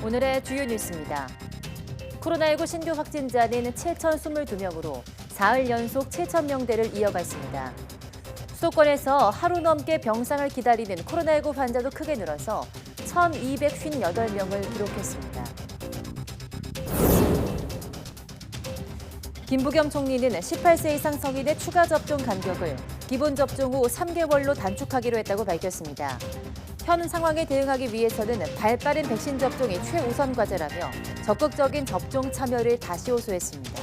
오늘의 주요 뉴스입니다. 코로나19 신규 확진자는 7,022명으로 사흘 연속 7,000명대를 이어갔습니다. 수도권에서 하루 넘게 병상을 기다리는 코로나19 환자도 크게 늘어서 1,258명을 기록했습니다. 김부겸 총리는 18세 이상 성인의 추가 접종 간격을 기본 접종 후 3개월로 단축하기로 했다고 밝혔습니다. 현 상황에 대응하기 위해서는 발빠른 백신 접종이 최우선 과제라며 적극적인 접종 참여를 다시 호소했습니다.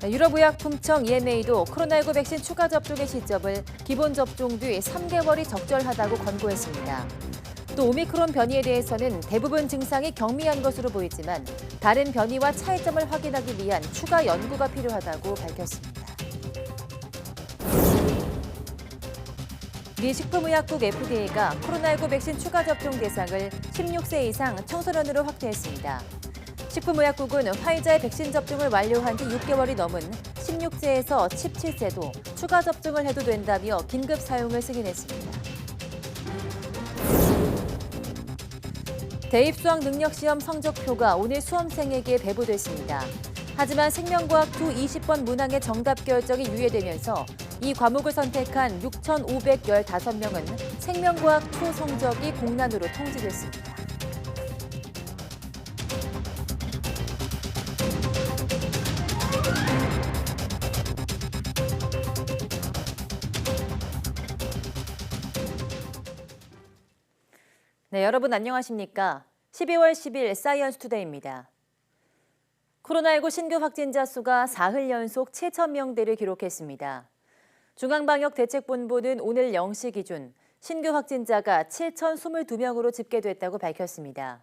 유럽의약품청 EMA도 코로나19 백신 추가 접종의 시점을 기본 접종 뒤 3개월이 적절하다고 권고했습니다. 또 오미크론 변이에 대해서는 대부분 증상이 경미한 것으로 보이지만 다른 변이와 차이점을 확인하기 위한 추가 연구가 필요하다고 밝혔습니다. 미 식품의약국 FDA가 코로나19 백신 추가 접종 대상을 16세 이상 청소년으로 확대했습니다. 식품의약국은 화이자의 백신 접종을 완료한 지 6개월이 넘은 16세에서 17세도 추가 접종을 해도 된다며 긴급 사용을 승인했습니다. 대입수학 능력시험 성적표가 오늘 수험생에게 배부됐습니다. 하지만 생명과학 20번 문항의 정답 결정이 유예되면서 이 과목을 선택한 6,515명은 생명과학 2 성적이 공란으로 통지됐습니다. 네, 여러분 안녕하십니까? 12월 10일 사이언스 투데이입니다. 코로나19 신규 확진자 수가 사흘 연속 7,000명대를 기록했습니다. 중앙방역대책본부는 오늘 0시 기준 신규 확진자가 7,022명으로 집계됐다고 밝혔습니다.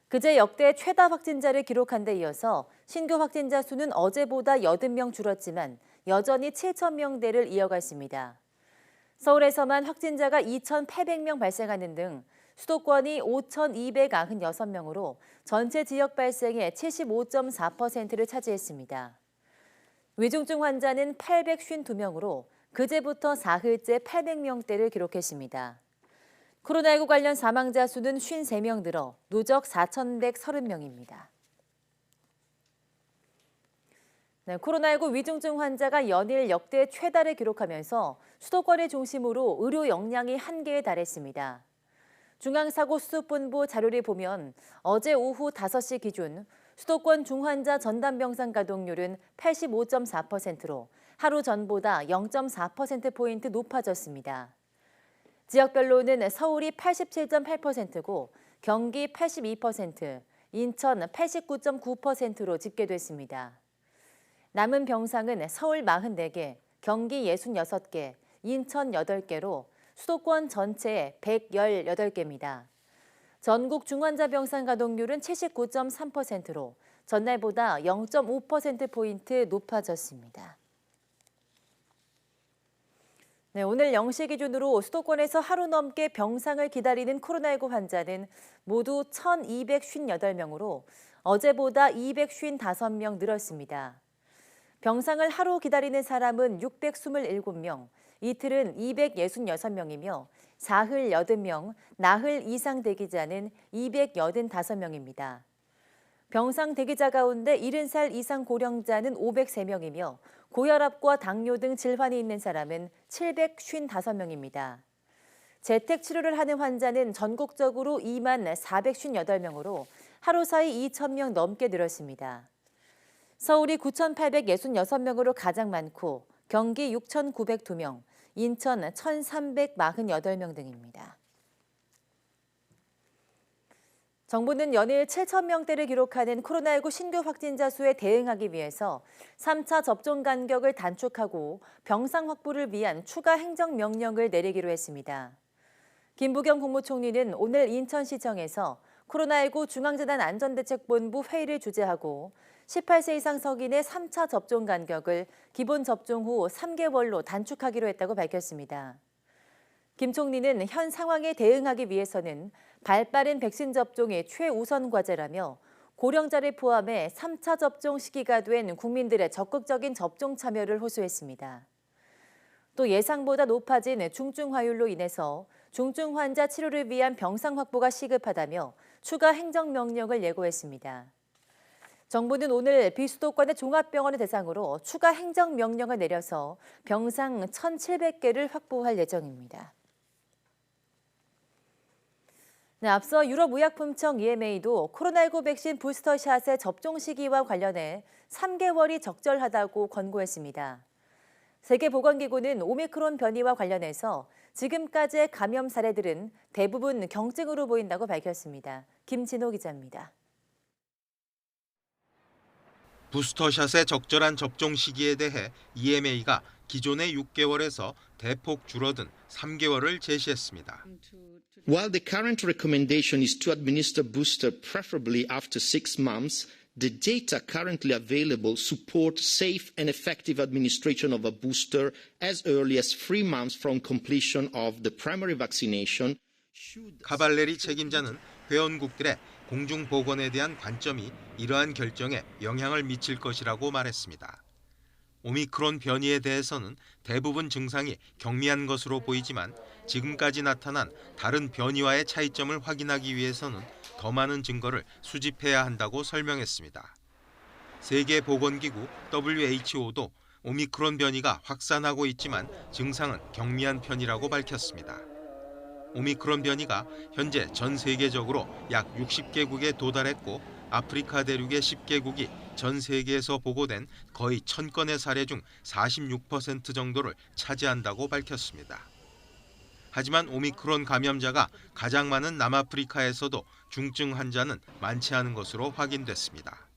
그제 역대 최다 확진자를 기록한 데 이어서 신규 확진자 수는 어제보다 80명 줄었지만 여전히 7,000명대를 이어갔습니다. 서울에서만 확진자가 2,800명 발생하는 등 수도권이 5,296명으로 전체 지역 발생의 75.4%를 차지했습니다. 위중증 환자는 852명으로 그제부터 사흘째 800명대를 기록했습니다. 코로나19 관련 사망자 수는 53명 늘어 누적 4,130명입니다. 네, 코로나19 위중증 환자가 연일 역대 최다를 기록하면서 수도권을 중심으로 의료 역량이 한계에 달했습니다. 중앙사고수습본부 자료를 보면 어제 오후 5시 기준 수도권 중환자 전담병상 가동률은 85.4%로 하루 전보다 0.4%포인트 높아졌습니다. 지역별로는 서울이 87.8%고 경기 82%, 인천 89.9%로 집계됐습니다. 남은 병상은 서울 44개, 경기 66개, 인천 8개로 수도권 전체의 118개입니다. 전국 중환자 병상 가동률은 79.3%로 전날보다 0.5%포인트 높아졌습니다. 네, 오늘 0시 기준으로 수도권에서 하루 넘게 병상을 기다리는 코로나19 환자는 모두 1,258명으로 어제보다 255명 늘었습니다. 병상을 하루 기다리는 사람은 627명, 이틀은 266명이며 사흘 80명, 나흘 이상 대기자는 285명입니다. 병상 대기자 가운데 70살 이상 고령자는 503명이며 고혈압과 당뇨 등 질환이 있는 사람은 755명입니다. 재택 치료를 하는 환자는 전국적으로 24,458명으로 하루 사이 2,000명 넘게 늘었습니다. 서울이 9,866명으로 가장 많고 경기 6,902명, 인천 1,348명 등입니다. 정부는 연일 7,000명대를 기록하는 코로나19 신규 확진자 수에 대응하기 위해서 3차 접종 간격을 단축하고 병상 확보를 위한 추가 행정명령을 내리기로 했습니다. 김부겸 국무총리는 오늘 인천시청에서 코로나19 중앙재난안전대책본부 회의를 주재하고 18세 이상 성인의 3차 접종 간격을 기본 접종 후 3개월로 단축하기로 했다고 밝혔습니다. 김 총리는 현 상황에 대응하기 위해서는 발빠른 백신 접종이 최우선 과제라며 고령자를 포함해 3차 접종 시기가 된 국민들의 적극적인 접종 참여를 호소했습니다. 또 예상보다 높아진 중증 화율로 인해서 중증 환자 치료를 위한 병상 확보가 시급하다며 추가 행정명령을 예고했습니다. 정부는 오늘 비수도권의 종합병원을 대상으로 추가 행정명령을 내려서 병상 1,700개를 확보할 예정입니다. 네, 앞서 유럽의약품청 EMA도 코로나19 백신 부스터샷의 접종 시기와 관련해 3개월이 적절하다고 권고했습니다. 세계보건기구는 오미크론 변이와 관련해서 지금까지의 감염 사례들은 대부분 경증으로 보인다고 밝혔습니다. 김진호 기자입니다. 부스터샷의 적절한 접종 시기에 대해 EMA가 기존의 6개월에서 대폭 줄어든 3개월을 제시했습니다. While the current recommendation is to administer booster preferably after 6 months, the data currently available support safe and effective administration of a booster as early as 3 months from completion of the primary vaccination. 카발레리 책임자는 회원국들의 공중보건에 대한 관점이 이러한 결정에 영향을 미칠 것이라고 말했습니다. 오미크론 변이에 대해서는 대부분 증상이 경미한 것으로 보이지만 지금까지 나타난 다른 변이와의 차이점을 확인하기 위해서는 더 많은 증거를 수집해야 한다고 설명했습니다. 세계보건기구 WHO도 오미크론 변이가 확산하고 있지만 증상은 경미한 편이라고 밝혔습니다. 오미크론 변이가 현재 전 세계적으로 약 60개국에 도달했고 아프리카 대륙의 10개국이 전 세계에서 보고된 거의 1000건의 사례 중 46% 정도를 차지한다고 밝혔습니다. 하지만 오미크론 감염자가 가장 많은 남아프리카에서도 중증 환자는 많지 않은 것으로 확인됐습니다.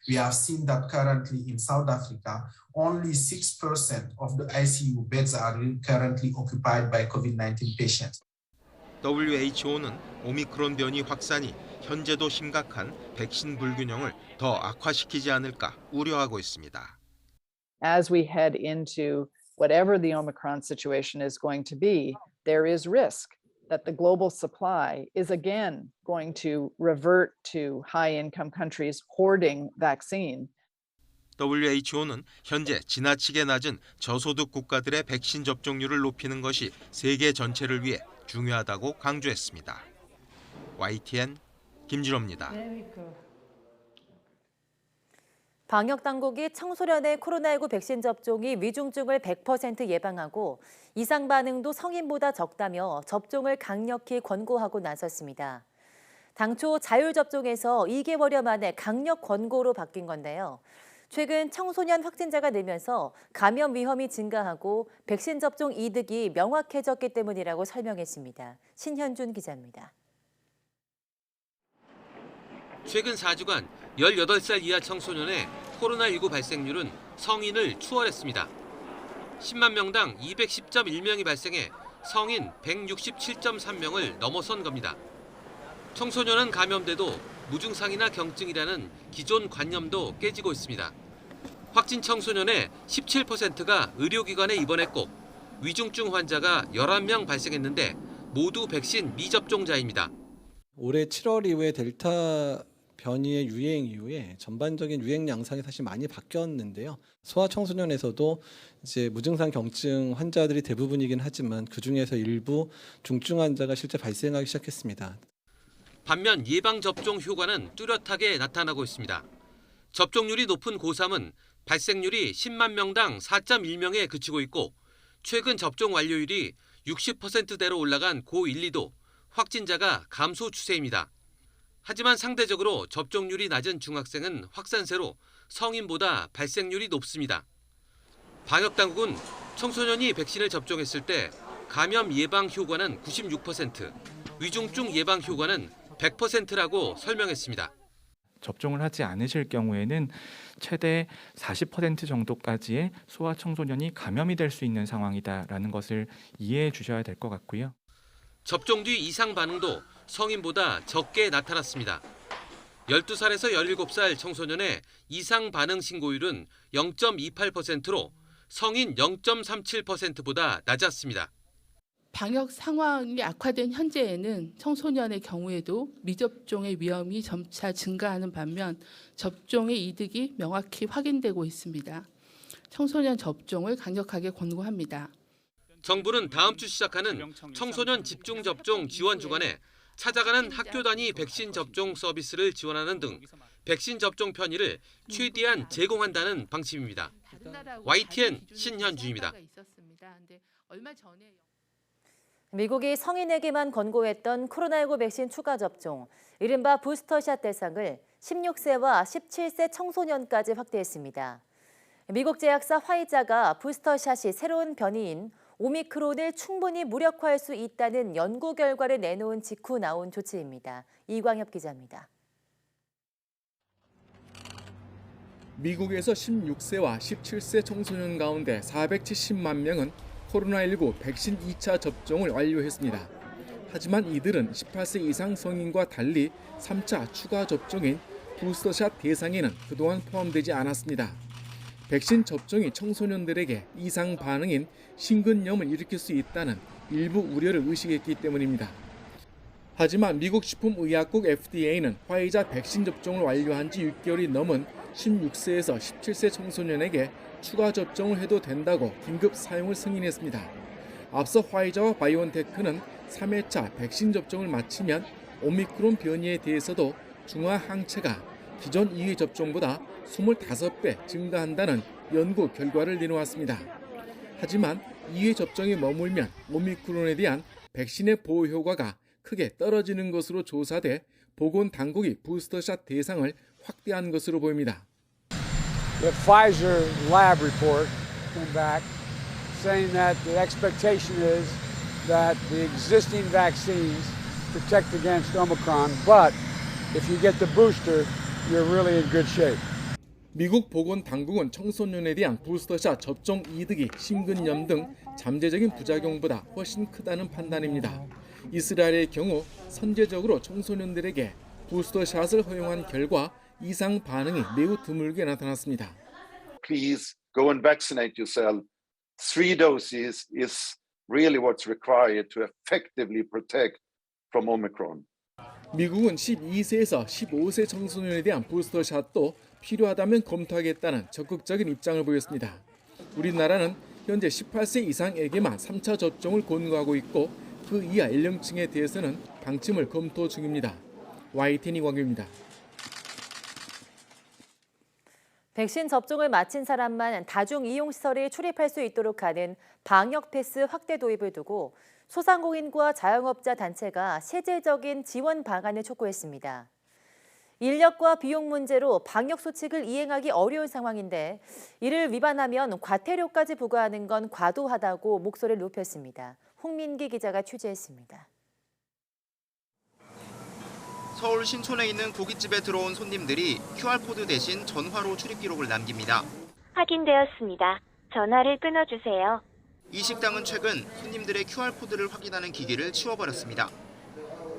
We have seen that currently in South Africa, only 6% of the ICU beds are currently occupied by COVID-19 patients. WHO는 오미크론 변이 확산이 현재도 심각한 백신 불균형을 더 악화시키지 않을까 우려하고 있습니다. As we head into whatever the Omicron situation is going to be, there is risk that the global supply is again going to revert to high-income countries hoarding vaccine. WHO는 현재 지나치게 낮은 저소득 국가들의 백신 접종률을 높이는 것이 세계 전체를 위해 중요하다고 강조했습니다. YTN 김진호입니다. 방역당국이 청소년의 코로나19 백신 접종이 위중증을 100% 예방하고 이상 반응도 성인보다 적다며 접종을 강력히 권고하고 나섰습니다. 당초 자율접종에서 2개월여 만에 강력 권고로 바뀐 건데요. 최근 청소년 확진자가 늘면서 감염 위험이 증가하고 백신 접종 이득이 명확해졌기 때문이라고 설명했습니다. 신현준 기자입니다. 최근 4주간 18살 이하 청소년의 코로나19 발생률은 성인을 추월했습니다. 10만 명당 210.1명이 발생해 성인 167.3명을 넘어선 겁니다. 청소년은 감염돼도 무증상이나 경증이라는 기존 관념도 깨지고 있습니다. 확진 청소년의 17%가 의료기관에 입원했고 위중증 환자가 11명 발생했는데 모두 백신 미접종자입니다. 올해 7월 이후에 델타 변이의 유행 이후에 전반적인 유행 양상이 사실 많이 바뀌었는데요. 소아 청소년에서도 이제 무증상 경증 환자들이 대부분이긴 하지만 그 중에서 일부 중증 환자가 실제 발생하기 시작했습니다. 반면 예방접종 효과는 뚜렷하게 나타나고 있습니다. 접종률이 높은 고3은 발생률이 10만 명당 4.1명에 그치고 있고 최근 접종 완료율이 60%대로 올라간 고1, 2도 확진자가 감소 추세입니다. 하지만 상대적으로 접종률이 낮은 중학생은 확산세로 성인보다 발생률이 높습니다. 방역당국은 청소년이 백신을 접종했을 때 감염 예방 효과는 96%, 위중증 예방 효과는 100%라고 설명했습니다. 접종을 하지 않으실 경우에는 최대 40% 정도까지의 소아 청소년이 감염이 될 수 있는 상황이다라는 것을 이해해 주셔야 될 것 같고요. 접종 뒤 이상 반응도 성인보다 적게 나타났습니다. 12살에서 17살 청소년의 이상 반응 신고율은 0.28%로 성인 0.37%보다 낮았습니다. 방역 상황이 악화된 현재에는 청소년의 경우에도 미접종의 위험이 점차 증가하는 반면 접종의 이득이 명확히 확인되고 있습니다. 청소년 접종을 강력하게 권고합니다. 정부는 다음 주 시작하는 청소년 집중 접종 지원 주간에 찾아가는 학교 단위 백신 접종 서비스를 지원하는 등 백신 접종 편의를 최대한 제공한다는 방침입니다. YTN 신현주입니다. 미국이 성인에게만 권고했던 코로나19 백신 추가 접종, 이른바 부스터샷 대상을 16세와 17세 청소년까지 확대했습니다. 미국 제약사 화이자가 부스터샷이 새로운 변이인 오미크론을 충분히 무력화할 수 있다는 연구 결과를 내놓은 직후 나온 조치입니다. 이광엽 기자입니다. 미국에서 16세와 17세 청소년 가운데 470만 명은 코로나19 백신 2차 접종을 완료했습니다. 하지만 이들은 18세 이상 성인과 달리 3차 추가 접종인 부스터샷 대상에는 그동안 포함되지 않았습니다. 백신 접종이 청소년들에게 이상 반응인 심근염을 일으킬 수 있다는 일부 우려를 의식했기 때문입니다. 하지만 미국 식품의약국 FDA는 화이자 백신 접종을 완료한 지 6개월이 넘은 16세에서 17세 청소년에게 추가 접종을 해도 된다고 긴급 사용을 승인했습니다. 앞서 화이자와 바이온테크는 3회차 백신 접종을 마치면 오미크론 변이에 대해서도 중화 항체가 기존 2회 접종보다 25배 증가한다는 연구 결과를 내놓았습니다. 하지만 2회 접종에 머물면 오미크론에 대한 백신의 보호 효과가 크게 떨어지는 것으로 조사돼 보건당국이 부스터샷 대상을 확대한 것으로 보입니다. The Pfizer lab report came back saying that the expectation is that the existing vaccines protect against Omicron, but if you get the booster, you're really in good shape. 미국 보건당국은 청소년에 대한 부스터샷 접종 이득이 심근염 등 잠재적인 부작용보다 훨씬 크다는 판단입니다. 이스라엘의 경우 선제적으로 청소년들에게 부스터샷을 허용한 결과 이상 반응이 매우 드물게 나타났습니다. Please go and vaccinate yourself. 3 doses is really what's required to effectively protect from Omicron. 미국은 12세에서 15세 청소년에 대한 부스터샷도 필요하다면 검토하겠다는 적극적인 입장을 보였습니다. 우리나라는 현재 18세 이상에게만 3차 접종을 권고하고 있고 그 이하 연령층에 대해서는 방침을 검토 중입니다. YTN 이광규입니다. 백신 접종을 마친 사람만 다중이용시설에 출입할 수 있도록 하는 방역 패스 확대 도입을 두고 소상공인과 자영업자 단체가 실질적인 지원 방안을 촉구했습니다. 인력과 비용 문제로 방역 수칙을 이행하기 어려운 상황인데 이를 위반하면 과태료까지 부과하는 건 과도하다고 목소리를 높였습니다. 홍민기 기자가 취재했습니다. 서울 신촌에 있는 고깃집에 들어온 손님들이 QR코드 대신 전화로 출입 기록을 남깁니다. 확인되었습니다. 전화를 끊어주세요. 이 식당은 최근 손님들의 QR코드를 확인하는 기기를 치워버렸습니다.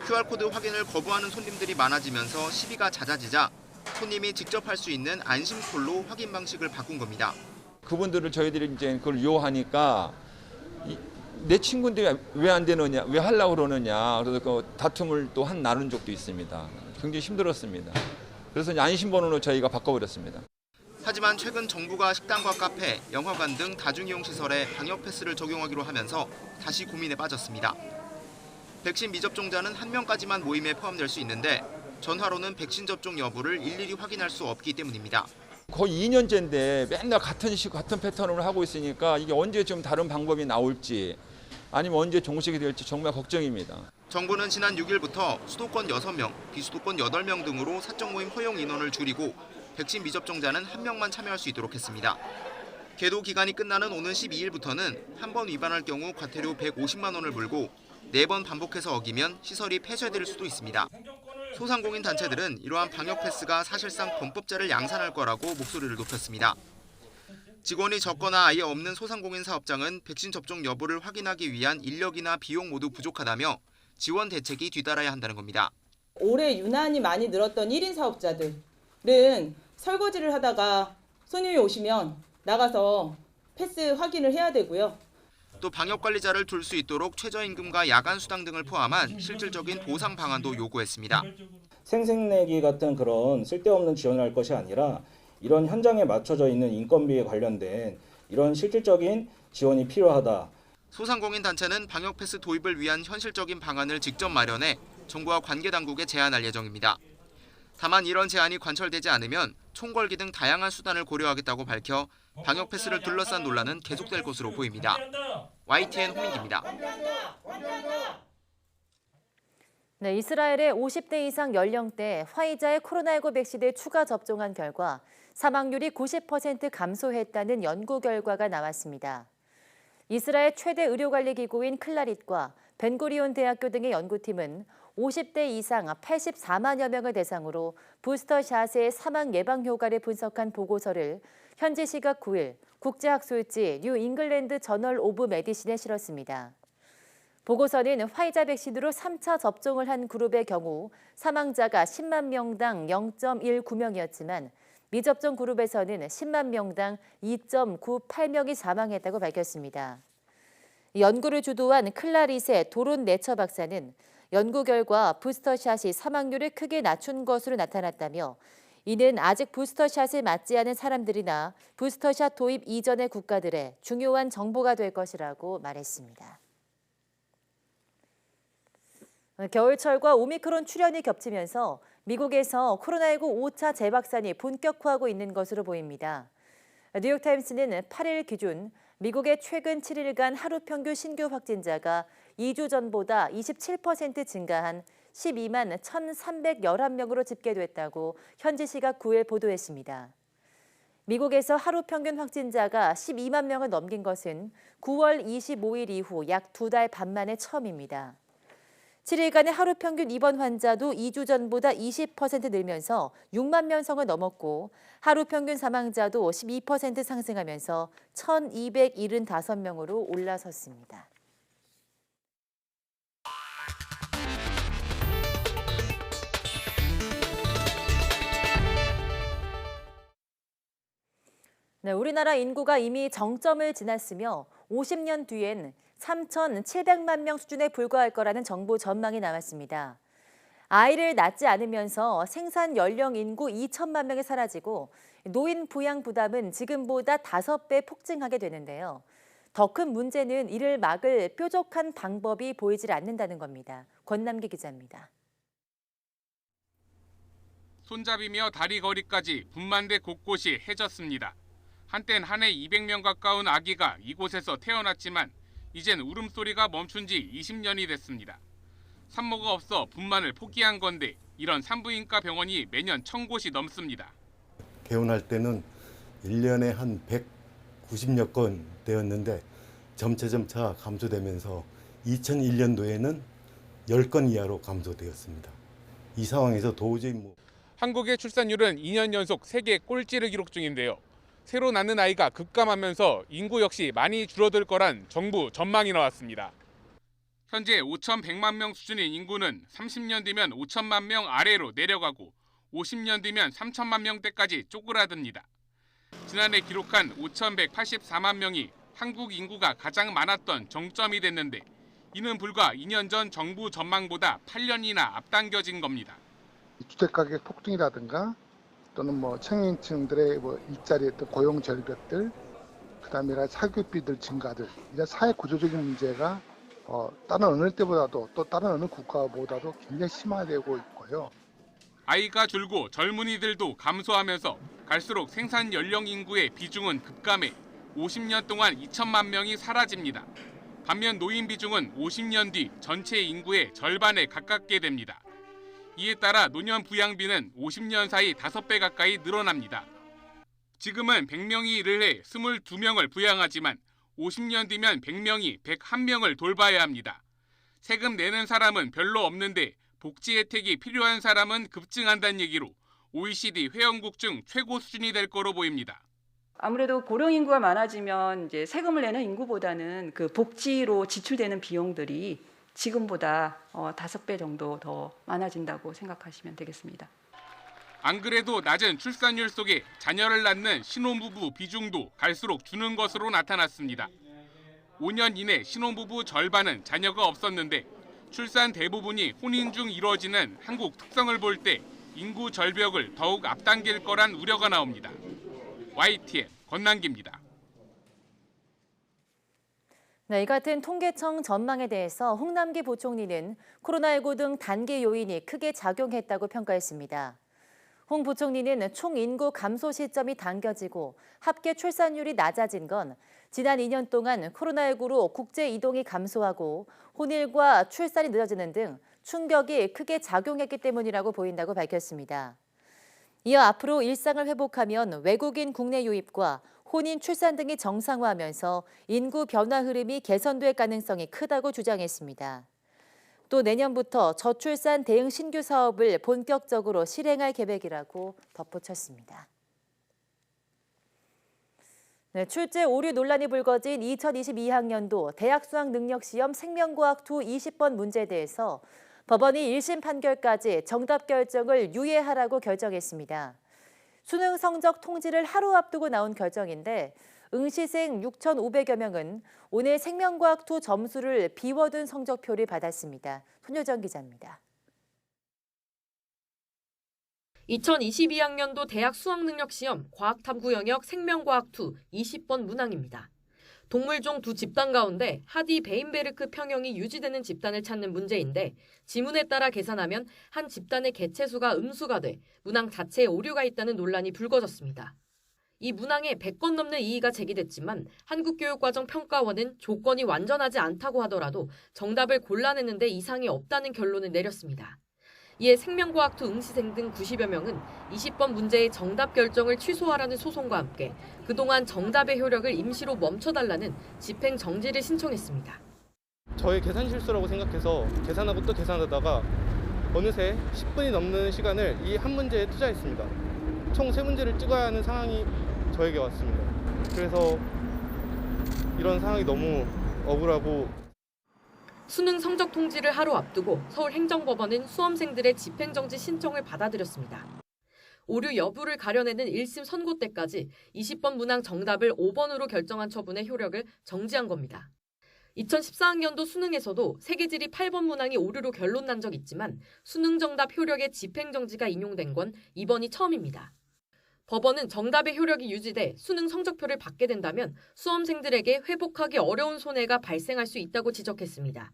QR코드 확인을 거부하는 손님들이 많아지면서 시비가 잦아지자 손님이 직접 할 수 있는 안심콜로 확인 방식을 바꾼 겁니다. 그분들을 저희들이 이제 그걸 요하니까 내 친구들이 왜 안 되느냐, 왜 하려고 그러느냐, 그래서 그 다툼을 또 나눈 적도 있습니다. 굉장히 힘들었습니다. 그래서 안심번호로 저희가 바꿔버렸습니다. 하지만 최근 정부가 식당과 카페, 영화관 등 다중이용시설에 방역 패스를 적용하기로 하면서 다시 고민에 빠졌습니다. 백신 미접종자는 1명까지만 모임에 포함될 수 있는데 전화로는 백신 접종 여부를 일일이 확인할 수 없기 때문입니다. 거의 2년째인데 맨날 같은 패턴으로 하고 있으니까 이게 언제 좀 다른 방법이 나올지 아니면 언제 종식이 될지 정말 걱정입니다. 정부는 지난 6일부터 수도권 6명, 비수도권 8명 등으로 사적 모임 허용 인원을 줄이고 백신 미접종자는 1명만 참여할 수 있도록 했습니다. 계도 기간이 끝나는 오는 12일부터는 한 번 위반할 경우 과태료 150만 원을 물고 4번 반복해서 어기면 시설이 폐쇄될 수도 있습니다. 소상공인 단체들은 이러한 방역 패스가 사실상 범법자를 양산할 거라고 목소리를 높였습니다. 직원이 적거나 아예 없는 소상공인 사업장은 백신 접종 여부를 확인하기 위한 인력이나 비용 모두 부족하다며 지원 대책이 뒤따라야 한다는 겁니다. 올해 유난히 많이 늘었던 1인 사업자들은 설거지를 하다가 손님이 오시면 나가서 패스 확인을 해야 되고요. 또 방역관리자를 둘 수 있도록 최저임금과 야간수당 등을 포함한 실질적인 보상 방안도 요구했습니다. 생색내기 같은 그런 쓸데없는 지원을 할 것이 아니라 이런 현장에 맞춰져 있는 인건비에 관련된 이런 실질적인 지원이 필요하다. 소상공인 단체는 방역 패스 도입을 위한 현실적인 방안을 직접 마련해 정부와 관계 당국에 제안할 예정입니다. 다만 이런 제안이 관철되지 않으면 총궐기 등 다양한 수단을 고려하겠다고 밝혀 방역 패스를 둘러싼 논란은 계속될 것으로 보입니다. YTN 홍민기입니다. 네, 이스라엘의 50대 이상 연령대 화이자의 코로나19 백신을 추가 접종한 결과 사망률이 90% 감소했다는 연구 결과가 나왔습니다. 이스라엘 최대 의료관리기구인 클라릿과 벤구리온 대학교 등의 연구팀은 50대 이상 84만여 명을 대상으로 부스터샷의 사망 예방 효과를 분석한 보고서를 현지 시각 9일 국제학술지 뉴 잉글랜드 저널 오브 메디신에 실었습니다. 보고서는 화이자 백신으로 3차 접종을 한 그룹의 경우 사망자가 10만 명당 0.19명이었지만 미접종 그룹에서는 10만 명당 2.98명이 사망했다고 밝혔습니다. 연구를 주도한 클라릿의 도론 네처 박사는 연구 결과 부스터샷이 사망률을 크게 낮춘 것으로 나타났다며 이는 아직 부스터샷을 맞지 않은 사람들이나 부스터샷 도입 이전의 국가들의 중요한 정보가 될 것이라고 말했습니다. 겨울철과 오미크론 출현이 겹치면서 미국에서 코로나19 5차 재확산이 본격화하고 있는 것으로 보입니다. 뉴욕타임스는 8일 기준 미국의 최근 7일간 하루 평균 신규 확진자가 2주 전보다 27% 증가한 12만 1,311명으로 집계됐다고 현지 시각 9일 보도했습니다. 미국에서 하루 평균 확진자가 12만 명을 넘긴 것은 9월 25일 이후 약 2달 반 만에 처음입니다. 7일간의 하루 평균 입원 환자도 2주 전보다 20% 늘면서 6만 명 선을 넘었고 하루 평균 사망자도 12% 상승하면서 1,275명으로 올라섰습니다. 네, 우리나라 인구가 이미 정점을 지났으며 50년 뒤엔 3,700만 명 수준에 불과할 거라는 정부 전망이 나왔습니다. 아이를 낳지 않으면서 생산 연령 인구 2천만 명이 사라지고 노인 부양 부담은 지금보다 5배 폭증하게 되는데요. 더 큰 문제는 이를 막을 뾰족한 방법이 보이질 않는다는 겁니다. 권남기 기자입니다. 손잡이며 다리거리까지 분만대 곳곳이 해졌습니다. 한땐 한 해 200명 가까운 아기가 이곳에서 태어났지만 이젠 울음소리가 멈춘 지 20년이 됐습니다. 산모가 없어 분만을 포기한 건데 이런 산부인과 병원이 매년 1,000곳이 넘습니다. 개원할 때는 1년에 한 190여 건 되었는데 점차 감소되면서 2001년도에는 10건 이하로 감소되었습니다. 이 상황에서 도저히 한국의 출산율은 2년 연속 세계 꼴찌를 기록 중인데요. 새로 낳는 아이가 급감하면서 인구 역시 많이 줄어들 거란 정부 전망이 나왔습니다. 현재 5,100만 명 수준인 인구는 30년 뒤면 5천만 명 아래로 내려가고 50년 뒤면 3천만 명대까지 쪼그라듭니다. 지난해 기록한 5,184만 명이 한국 인구가 가장 많았던 정점이 됐는데 이는 불과 2년 전 정부 전망보다 8년이나 앞당겨진 겁니다. 주택가격 폭등이라든가 또는 청년층들의 일자리 어떤 고용 절벽들, 그다음에 사교육비들 증가들, 이런 사회 구조적인 문제가 다른 어느 때보다도 또 다른 어느 국가보다도 굉장히 심화되고 있고요. 아이가 줄고 젊은이들도 감소하면서 갈수록 생산 연령 인구의 비중은 급감해 50년 동안 2천만 명이 사라집니다. 반면 노인 비중은 50년 뒤 전체 인구의 절반에 가깝게 됩니다. 이에 따라 노년 부양비는 50년 사이 5배 가까이 늘어납니다. 지금은 100명이 일을 해 22명을 부양하지만 50년 뒤면 100명이 101명을 돌봐야 합니다. 세금 내는 사람은 별로 없는데 복지 혜택이 필요한 사람은 급증한다는 얘기로 OECD 회원국 중 최고 수준이 될 거로 보입니다. 아무래도 고령 인구가 많아지면 이제 세금을 내는 인구보다는 그 복지로 지출되는 비용들이 지금보다 5배 정도 더 많아진다고 생각하시면 되겠습니다. 안 그래도 낮은 출산율 속에 자녀를 낳는 신혼부부 비중도 갈수록 주는 것으로 나타났습니다. 5년 이내 신혼부부 절반은 자녀가 없었는데 출산 대부분이 혼인 중 이루어지는 한국 특성을 볼 때 인구 절벽을 더욱 앞당길 거란 우려가 나옵니다. YTN 권남기입니다. 네, 이 같은 통계청 전망에 대해서 홍남기 부총리는 코로나19 등 단기 요인이 크게 작용했다고 평가했습니다. 홍 부총리는 총 인구 감소 시점이 당겨지고 합계 출산율이 낮아진 건 지난 2년 동안 코로나19로 국제 이동이 감소하고 혼일과 출산이 늦어지는 등 충격이 크게 작용했기 때문이라고 보인다고 밝혔습니다. 이어 앞으로 일상을 회복하면 외국인 국내 유입과 혼인 출산 등이 정상화하면서 인구 변화 흐름이 개선될 가능성이 크다고 주장했습니다. 또 내년부터 저출산 대응 신규 사업을 본격적으로 실행할 계획이라고 덧붙였습니다. 네, 출제 오류 논란이 불거진 2022학년도 대학 수학 능력 시험 생명과학 2 20번 문제에 대해서 법원이 1심 판결까지 정답 결정을 유예하라고 결정했습니다. 수능 성적 통지를 하루 앞두고 나온 결정인데 응시생 6,500여 명은 오늘 생명과학 2 점수를 비워둔 성적표를 받았습니다. 손효정 기자입니다. 2022학년도 대학 수학능력시험 과학탐구 영역 생명과학 2 20번 문항입니다. 동물종 두 집단 가운데 하디-베인베르크 평형이 유지되는 집단을 찾는 문제인데 지문에 따라 계산하면 한 집단의 개체수가 음수가 돼 문항 자체에 오류가 있다는 논란이 불거졌습니다. 이 문항에 100건 넘는 이의가 제기됐지만 한국교육과정평가원은 조건이 완전하지 않다고 하더라도 정답을 골라내는데 이상이 없다는 결론을 내렸습니다. 이에 생명과학 2 응시생 등 90여 명은 20번 문제의 정답 결정을 취소하라는 소송과 함께 그동안 정답의 효력을 임시로 멈춰달라는 집행 정지를 신청했습니다. 저의 계산 실수라고 생각해서 계산하고 또 계산하다가 어느새 10분이 넘는 시간을 이 한 문제에 투자했습니다. 총 3문제를 찍어야 하는 상황이 저에게 왔습니다. 그래서 이런 상황이 너무 억울하고 수능 성적 통지를 하루 앞두고 서울행정법원은 수험생들의 집행정지 신청을 받아들였습니다. 오류 여부를 가려내는 1심 선고 때까지 20번 문항 정답을 5번으로 결정한 처분의 효력을 정지한 겁니다. 2014학년도 수능에서도 세계지리 8번 문항이 오류로 결론 난 적 있지만 수능 정답 효력의 집행정지가 인용된 건 이번이 처음입니다. 법원은 정답의 효력이 유지돼 수능 성적표를 받게 된다면 수험생들에게 회복하기 어려운 손해가 발생할 수 있다고 지적했습니다.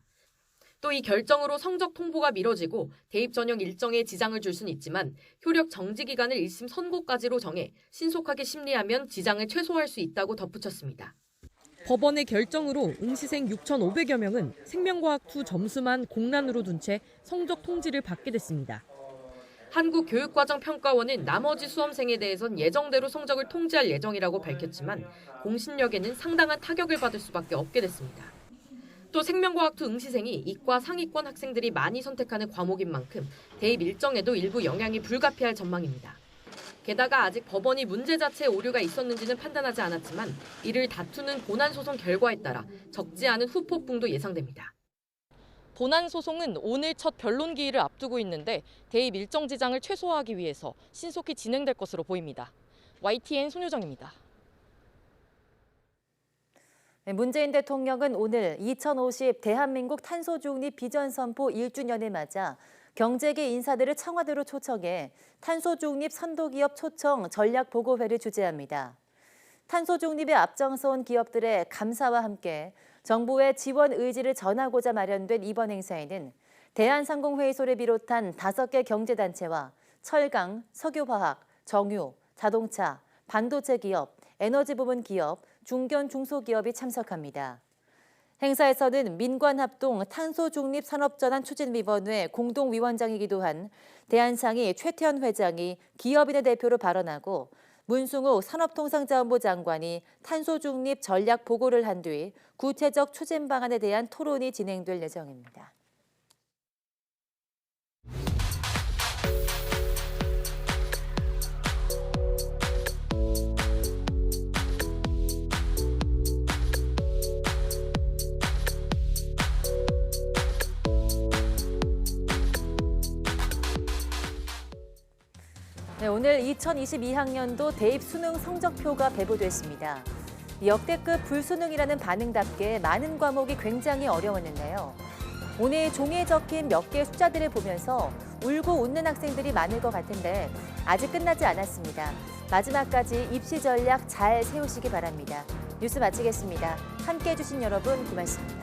또 이 결정으로 성적 통보가 미뤄지고 대입 전형 일정에 지장을 줄 수는 있지만 효력 정지 기간을 1심 선고까지로 정해 신속하게 심리하면 지장을 최소화할 수 있다고 덧붙였습니다. 법원의 결정으로 응시생 6,500여 명은 생명과학 2 점수만 공란으로 둔 채 성적 통지를 받게 됐습니다. 한국교육과정평가원은 나머지 수험생에 대해선 예정대로 성적을 통지할 예정이라고 밝혔지만 공신력에는 상당한 타격을 받을 수밖에 없게 됐습니다. 또 생명과학 2 응시생이 이과 상위권 학생들이 많이 선택하는 과목인 만큼 대입 일정에도 일부 영향이 불가피할 전망입니다. 게다가 아직 법원이 문제 자체에 오류가 있었는지는 판단하지 않았지만 이를 다투는 본안소송 결과에 따라 적지 않은 후폭풍도 예상됩니다. 본안소송은 오늘 첫 변론기일을 앞두고 있는데 대입 일정 지장을 최소화하기 위해서 신속히 진행될 것으로 보입니다. YTN 손효정입니다. 문재인 대통령은 오늘 2050 대한민국 탄소중립 비전 선포 1주년을 맞아 경제계 인사들을 청와대로 초청해 탄소중립 선도기업 초청 전략보고회를 주재합니다. 탄소중립에 앞장서온 기업들의 감사와 함께 정부의 지원 의지를 전하고자 마련된 이번 행사에는 대한상공회의소를 비롯한 5개 경제단체와 철강, 석유화학, 정유, 자동차, 반도체 기업, 에너지 부문 기업, 중견 중소기업이 참석합니다. 행사에서는 민관합동 탄소중립산업전환추진위원회 공동위원장이기도 한 대한상의 최태현 회장이 기업인의 대표로 발언하고 문승우 산업통상자원부 장관이 탄소중립 전략 보고를 한 뒤 구체적 추진 방안에 대한 토론이 진행될 예정입니다. 네, 오늘 2022학년도 대입 수능 성적표가 배부됐습니다. 역대급 불수능이라는 반응답게 많은 과목이 굉장히 어려웠는데요. 오늘 종이에 적힌 몇 개의 숫자들을 보면서 울고 웃는 학생들이 많을 것 같은데 아직 끝나지 않았습니다. 마지막까지 입시 전략 잘 세우시기 바랍니다. 뉴스 마치겠습니다. 함께해 주신 여러분 고맙습니다.